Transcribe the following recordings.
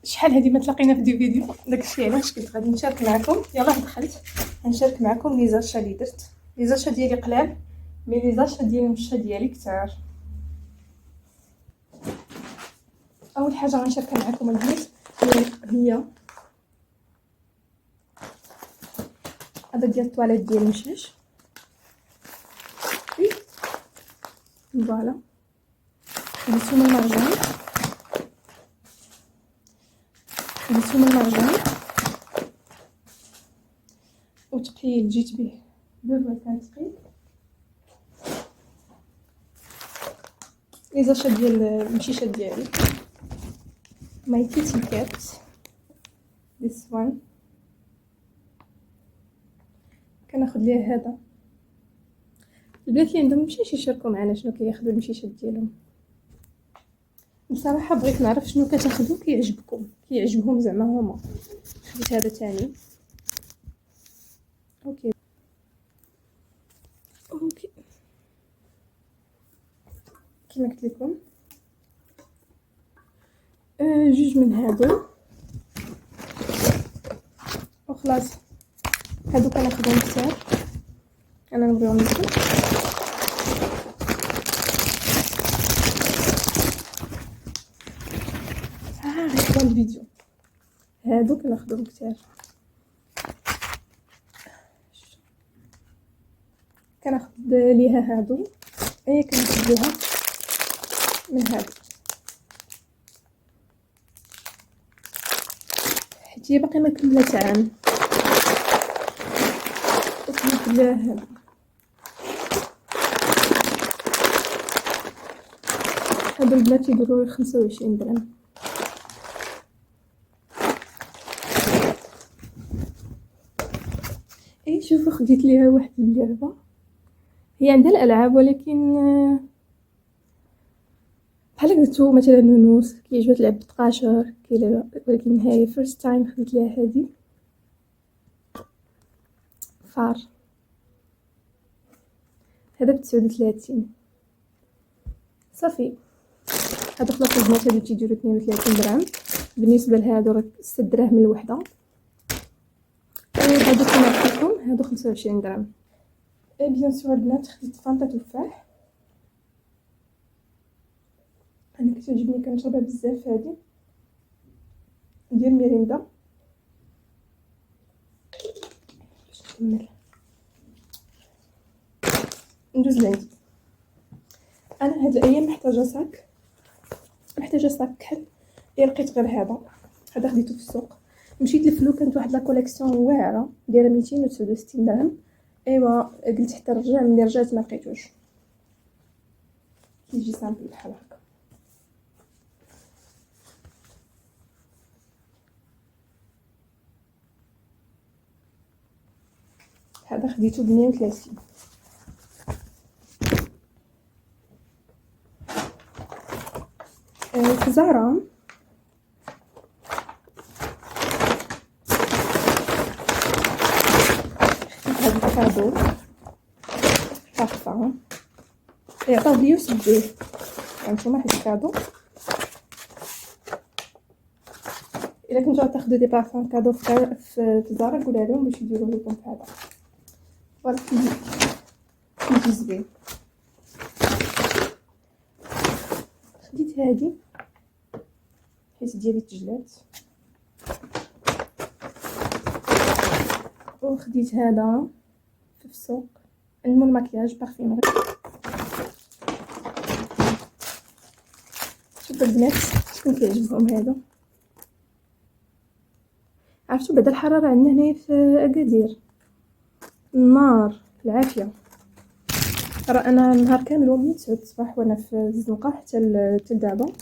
شحال هادي ما تلاقينا في دي فيديو، داكشي علاش كنت غادي نشارك معكم. يلاه دخلت غنشارك معكم لي زاشا اللي درت. لي زاشا ديالي قلال، مي لي زاشا ديال المشا ديالي كثار. اول حاجه غنشاركها معكم البنات هي هذا ديال الطواليت ديال المشاش. فوالا هادو هما المرجان وتقيل. جيت به دابا كنتقيل لي زاشا ديال المشيشه ديالي. ماي كيتي كات this one. كناخذ ليه هذا. البنات اللي عندهم مشيش يشاركوا معنا شنو كياخذوا المشيشات ديالهم. بصراحه بغيت نعرف شنو كتاخذوا كيعجبهم زعما هما. خديت هذا ثاني. اوكي كما قلت لكم جوج من هادو وخلاص. هادو كناخذهم كثار. انا نبغيهم لكم. غير الفيديو هادو كناخذهم كثار. كناخذ ليها هادو. كناخذ ليها من هادو حيت هي باقي ما كملت عام. وكناخذ ليها هادو. هادو البنات يديروا 25 درهم. شوفوا خديت ليها واحد اللعبه. هي عندها الالعاب ولكن بحال قلتو مثلا نونوس كيعجبها تلعب بالطقاشر ولكن هي فيرست تايم خديت ليها هذه فار. هذا ب 39 صافي. هذا خلاص البنات هادو تيديروا 32 درهم. بالنسبه لهادو راه 6 دراهم الوحده. هادو كما قلت لكم هادو 25 درهم. بيان سور البنات خديت فانتا تفاح. انا كتعجبني كنشربها بزاف هذه ديال ميريندا. باش نكمل ندوز لعندي. انا هاد الايام محتاجه صاك كحل. لقيت غير هذا خديته في السوق. مشيت لفلو كانت واحد لا كوليكسيون واعره دايره 269 درهم. ايوا قلت حتى نرجع. ملي رجعت ما لقيتوش. كيجي سامبل بحال هكا. هذا خديته ب 130. في زهرة هذا كادو تحفه. عطاو لي وسدوه. هانتوما حيت كادو. الا كنتو غتاخدو دي بارفان كادو في زهرة قولها لهم باش يديروا لكم هذا. فوالا كيجي زوين. خديت هادي حيت ديالي تجلات. وخديت هذا في السوق الماكياج بارفيمري. شوفوا البنات شكون كيعجبهم هذا. عرفتوا بعد الحراره عندنا هنايا في اكادير النار العافيه. راه انا نهار كامل ومن 9 الصباح وانا في الزنقه حتى دابا.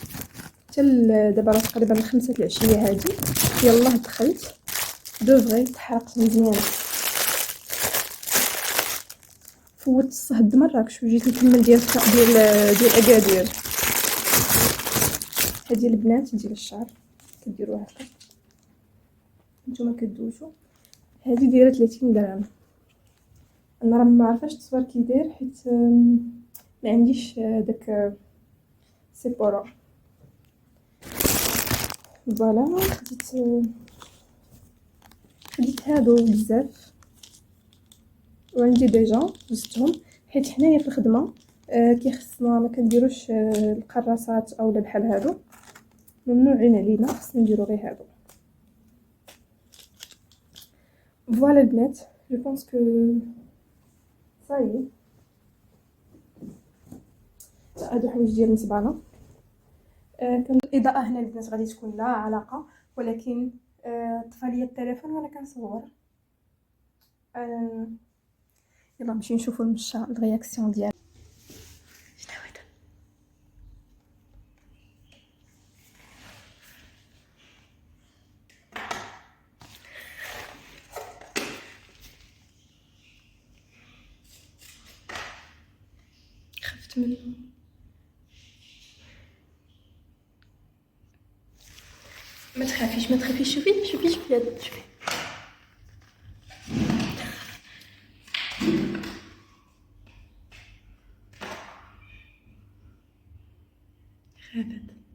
دابا راه تقريبا 5 العشيه هذه. يلاه دخلت دوغري تحرقت مزيان. فوت الصهد مراكش وجيت نكمل ديال اكادير. هذه البنات ديال الشعر كديروا هكا نتوما كدوشوا. هذه دايره 30 درهم. انا راه ما عرفاش التصوير كي داير حيت ما عنديش داك سيبورا. فوالا خديت هادو بزاف وعندي ديجا زدتهم، حيت حنايا في الخدمه كيخصنا ما كنديروش القراصات اولا بحال هادو، ممنوعين علينا، خصنا نديرو غير هادو. فوالا البنات، جو بونس كو صايي. هادو حوايج ديال المصبانه. كان الاضاءه هنا البنات غادي تكون لا علاقه، ولكن طفى ليا التليفون وانا كنصور. يلا نمشي نشوفوا المشا الرياكسيون ديال شنو هذا. خفت منه. ما تخافيش ما تخافيش، شوفي شوفي شوفي هذا، شوفي خافت.